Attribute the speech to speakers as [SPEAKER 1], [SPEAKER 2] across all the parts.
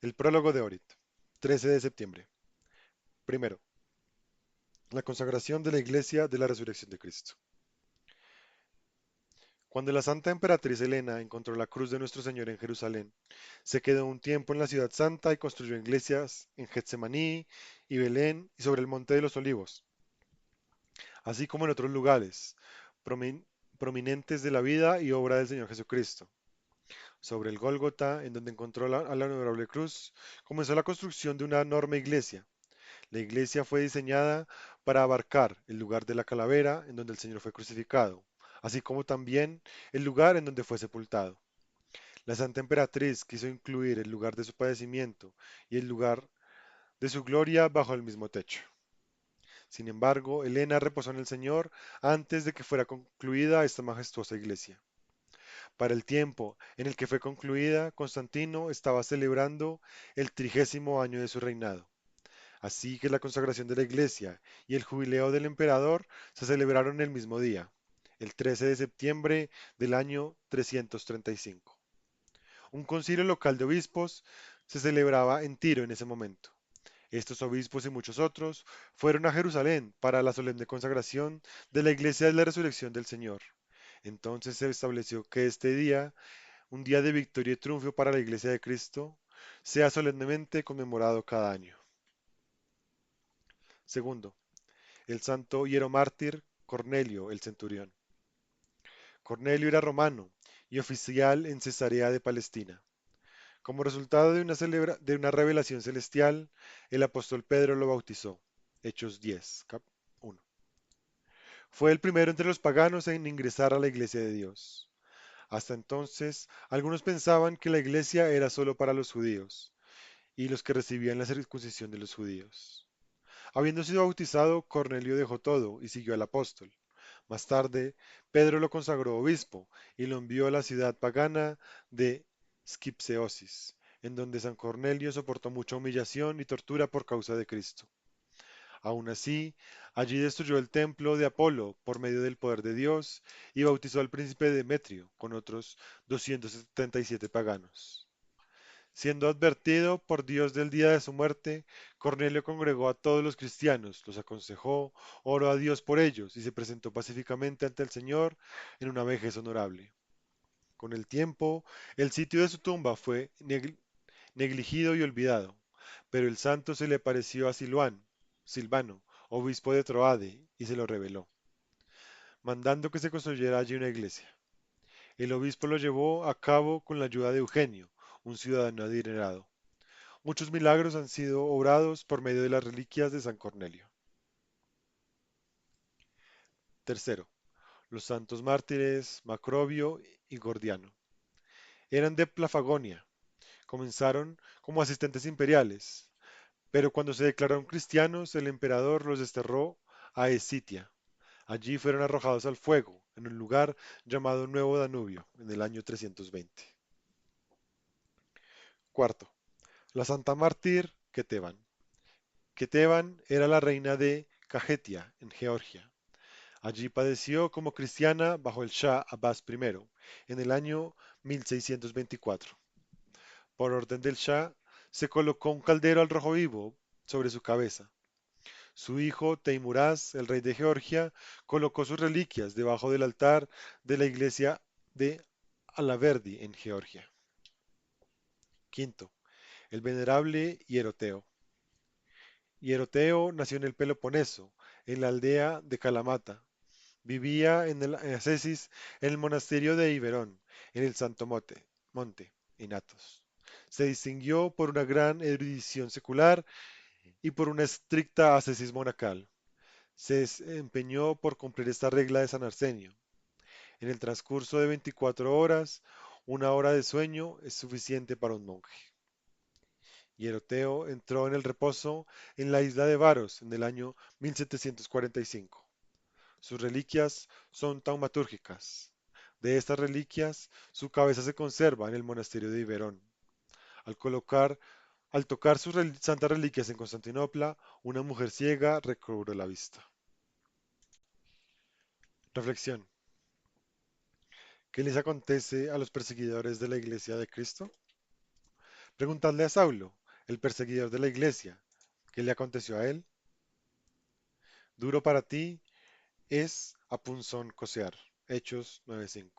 [SPEAKER 1] El prólogo de Orit, 13 de septiembre. Primero, la consagración de la Iglesia de la Resurrección de Cristo. Cuando la Santa Emperatriz Helena encontró la cruz de nuestro Señor en Jerusalén, se quedó un tiempo en la ciudad santa y construyó iglesias en Getsemaní y Belén y sobre el Monte de los Olivos, así como en otros lugares promin- prominentes de la vida y obra del Señor Jesucristo. Sobre el Gólgota, en donde encontró a la honorable cruz, comenzó la construcción de una enorme iglesia. La iglesia fue diseñada para abarcar el lugar de la calavera en donde el Señor fue crucificado, así como también el lugar en donde fue sepultado. La Santa Emperatriz quiso incluir el lugar de su padecimiento y el lugar de su gloria bajo el mismo techo. Sin embargo, Helena reposó en el Señor antes de que fuera concluida esta majestuosa iglesia. Para el tiempo en el que fue concluida, Constantino estaba celebrando el 30º año de su reinado. Así que la consagración de la iglesia y el jubileo del emperador se celebraron el mismo día, el 13 de septiembre del año 335. Un concilio local de obispos se celebraba en Tiro en ese momento. Estos obispos y muchos otros fueron a Jerusalén para la solemne consagración de la iglesia de la resurrección del Señor. Entonces se estableció que este día, un día de victoria y triunfo para la iglesia de Cristo, sea solemnemente conmemorado cada año. Segundo, el santo hieromártir Cornelio el centurión. Cornelio era romano y oficial en Cesarea de Palestina. Como resultado de una revelación celestial, el apóstol Pedro lo bautizó. Hechos 10, 1. Fue el primero entre los paganos en ingresar a la iglesia de Dios. Hasta entonces, algunos pensaban que la iglesia era solo para los judíos y los que recibían la circuncisión de los judíos. Habiendo sido bautizado, Cornelio dejó todo y siguió al apóstol. Más tarde, Pedro lo consagró obispo y lo envió a la ciudad pagana de Skipseosis, en donde San Cornelio soportó mucha humillación y tortura por causa de Cristo. Aún así, allí destruyó el templo de Apolo por medio del poder de Dios y bautizó al príncipe Demetrio con otros 277 paganos. Siendo advertido por Dios del día de su muerte, Cornelio congregó a todos los cristianos, los aconsejó, oró a Dios por ellos y se presentó pacíficamente ante el Señor en una vejez honorable. Con el tiempo, el sitio de su tumba fue negligido y olvidado, pero el santo se le pareció a Silvano, obispo de Troade, y se lo reveló, mandando que se construyera allí una iglesia. El obispo lo llevó a cabo con la ayuda de Eugenio, un ciudadano adinerado. Muchos milagros han sido obrados por medio de las reliquias de San Cornelio. Tercero, los santos mártires Macrobio y Gordiano. Eran de Plafagonia. Comenzaron como asistentes imperiales, pero cuando se declararon cristianos, el emperador los desterró a Escitia. Allí fueron arrojados al fuego, en un lugar llamado Nuevo Danubio, en el año 320. Cuarto, la santa mártir Ketevan. Ketevan era la reina de Cajetia, en Georgia. Allí padeció como cristiana bajo el Shah Abbas I, en el año 1624. Por orden del Shah, se colocó un caldero al rojo vivo sobre su cabeza. Su hijo Teimuraz, el rey de Georgia, colocó sus reliquias debajo del altar de la iglesia de Alaverdi en Georgia. Quinto, el venerable Hieroteo. Hieroteo nació en el Peloponeso, en la aldea de Kalamata. Vivía en Asesis, en el monasterio de Iberón, en el Santo Monte, en Athos. Se distinguió por una gran erudición secular y por una estricta ascesis monacal. Se desempeñó por cumplir esta regla de San Arsenio. En el transcurso de 24 horas, una hora de sueño es suficiente para un monje. Hieroteo entró en el reposo en la isla de Varos en el año 1745. Sus reliquias son taumatúrgicas. De estas reliquias, su cabeza se conserva en el monasterio de Iberón. Al colocar, al tocar sus santas reliquias en Constantinopla, una mujer ciega recobró la vista. Reflexión. ¿Qué les acontece a los perseguidores de la Iglesia de Cristo? Preguntadle a Saulo, el perseguidor de la iglesia, ¿qué le aconteció a él? Duro para ti es a punzón cosear. Hechos 9:5.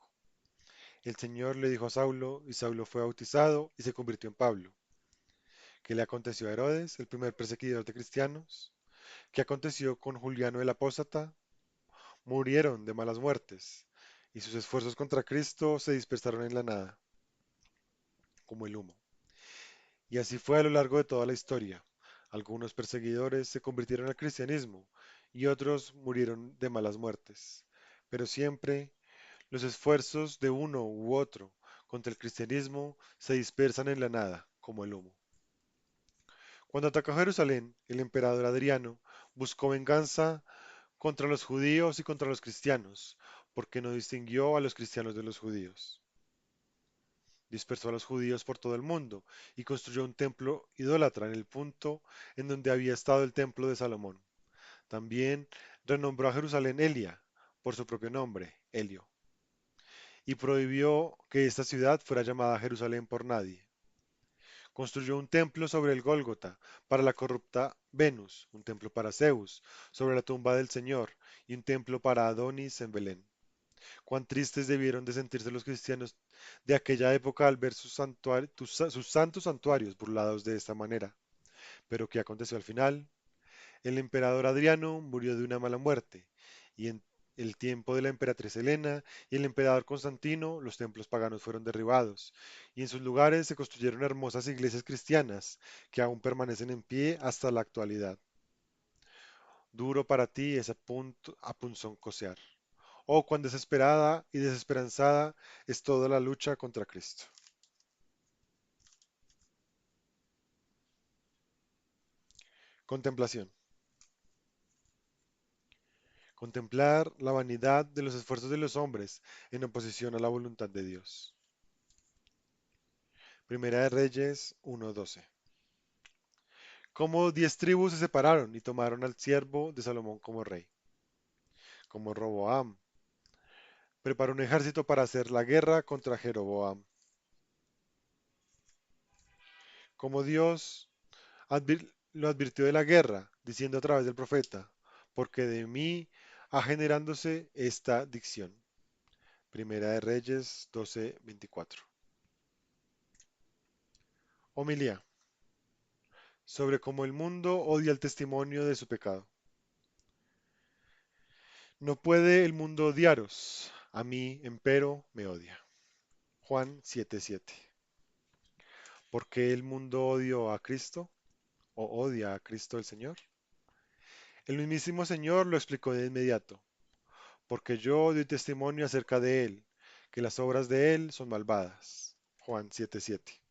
[SPEAKER 1] El Señor le dijo a Saulo, y Saulo fue bautizado y se convirtió en Pablo. ¿Qué le aconteció a Herodes, el primer perseguidor de cristianos? ¿Qué aconteció con Juliano el apóstata? Murieron de malas muertes, y sus esfuerzos contra Cristo se dispersaron en la nada, como el humo. Y así fue a lo largo de toda la historia. Algunos perseguidores se convirtieron al cristianismo y otros murieron de malas muertes. Pero siempre los esfuerzos de uno u otro contra el cristianismo se dispersan en la nada, como el humo. Cuando atacó Jerusalén, el emperador Adriano buscó venganza contra los judíos y contra los cristianos, porque no distinguió a los cristianos de los judíos. Dispersó a los judíos por todo el mundo y construyó un templo idólatra en el punto en donde había estado el templo de Salomón. También renombró a Jerusalén Elia, por su propio nombre, Helio, y prohibió que esta ciudad fuera llamada Jerusalén por nadie. Construyó un templo sobre el Gólgota para la corrupta Venus, un templo para Zeus, sobre la tumba del Señor, y un templo para Adonis en Belén. Cuán tristes debieron de sentirse los cristianos de aquella época al ver sus santos santuarios burlados de esta manera. Pero ¿qué aconteció al final? El emperador Adriano murió de una mala muerte, y en el tiempo de la emperatriz Helena y el emperador Constantino, los templos paganos fueron derribados, y en sus lugares se construyeron hermosas iglesias cristianas que aún permanecen en pie hasta la actualidad. Duro para ti es a punzón cosear. Oh, cuán desesperada y desesperanzada es toda la lucha contra Cristo. Contemplación. Contemplar la vanidad de los esfuerzos de los hombres en oposición a la voluntad de Dios. Primera de Reyes 1:12. Como 10 tribus se separaron y tomaron al siervo de Salomón como rey. Como Roboam preparó un ejército para hacer la guerra contra Jeroboam. Como Dios lo advirtió de la guerra, diciendo a través del profeta, porque de mí ha generándose esta dicción. Primera de Reyes 12:24. Homilía. Sobre cómo el mundo odia el testimonio de su pecado. No puede el mundo odiaros, a mí, empero, me odia. Juan 7:7. ¿Por qué el mundo odió a Cristo o odia a Cristo el Señor? El mismísimo Señor lo explicó de inmediato. Porque yo doy testimonio acerca de Él, que las obras de Él son malvadas. Juan 7:7.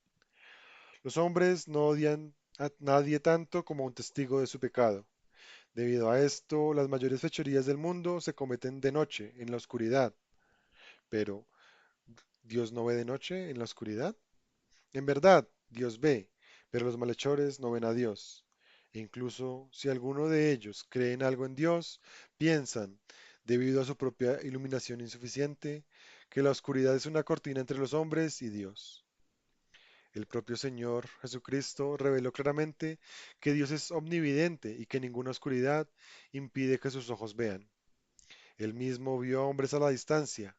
[SPEAKER 1] Los hombres no odian a nadie tanto como a un testigo de su pecado. Debido a esto, las mayores fechorías del mundo se cometen de noche, en la oscuridad. Pero, ¿Dios no ve de noche en la oscuridad? En verdad, Dios ve, pero los malhechores no ven a Dios. E incluso si alguno de ellos cree en algo en Dios, piensan, debido a su propia iluminación insuficiente, que la oscuridad es una cortina entre los hombres y Dios. El propio Señor Jesucristo reveló claramente que Dios es omnividente y que ninguna oscuridad impide que sus ojos vean. Él mismo vio a hombres a la distancia,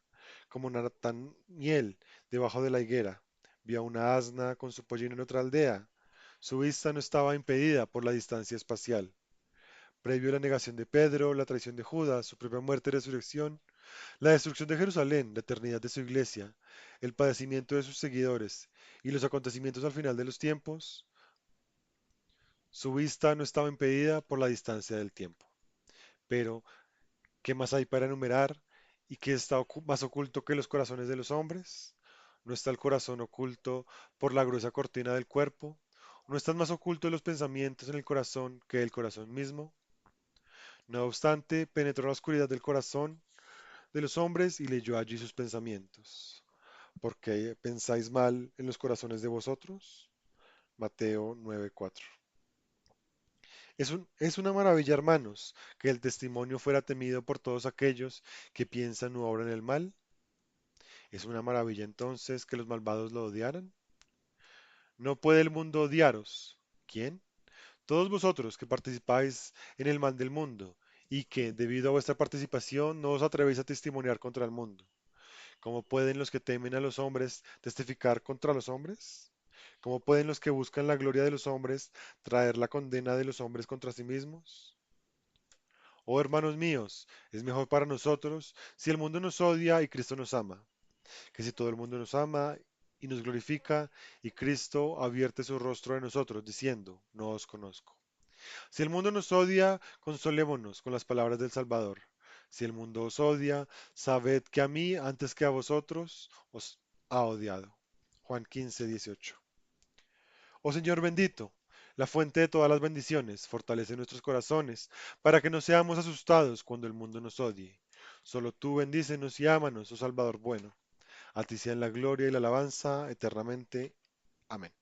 [SPEAKER 1] como Nataniel debajo de la higuera. Vio a una asna con su pollino en otra aldea. Su vista no estaba impedida por la distancia espacial. Previo a la negación de Pedro, la traición de Judas, su propia muerte y resurrección, la destrucción de Jerusalén, la eternidad de su iglesia, el padecimiento de sus seguidores y los acontecimientos al final de los tiempos, su vista no estaba impedida por la distancia del tiempo. Pero ¿qué más hay para enumerar? ¿Y qué está más oculto que los corazones de los hombres? ¿No está el corazón oculto por la gruesa cortina del cuerpo? ¿No están más ocultos los pensamientos en el corazón que el corazón mismo? No obstante, penetró la oscuridad del corazón de los hombres y leyó allí sus pensamientos. ¿Por qué pensáis mal en los corazones de vosotros? Mateo 9:4. Es una maravilla, hermanos, que el testimonio fuera temido por todos aquellos que piensan o obran el mal. ¿Es una maravilla entonces que los malvados lo odiaran? No puede el mundo odiaros. ¿Quién? Todos vosotros que participáis en el mal del mundo, y que, debido a vuestra participación, no os atrevéis a testimoniar contra el mundo. ¿Cómo pueden los que temen a los hombres testificar contra los hombres? ¿Cómo pueden los que buscan la gloria de los hombres traer la condena de los hombres contra sí mismos? Oh hermanos míos, es mejor para nosotros si el mundo nos odia y Cristo nos ama, que si todo el mundo nos ama y nos glorifica y Cristo advierte su rostro de nosotros diciendo, no os conozco. Si el mundo nos odia, consolémonos con las palabras del Salvador. Si el mundo os odia, sabed que a mí, antes que a vosotros, os ha odiado. Juan 15:18. Oh Señor bendito, la fuente de todas las bendiciones, fortalece nuestros corazones para que no seamos asustados cuando el mundo nos odie. Solo tú bendícenos y ámanos, oh Salvador bueno. A ti sean la gloria y la alabanza eternamente. Amén.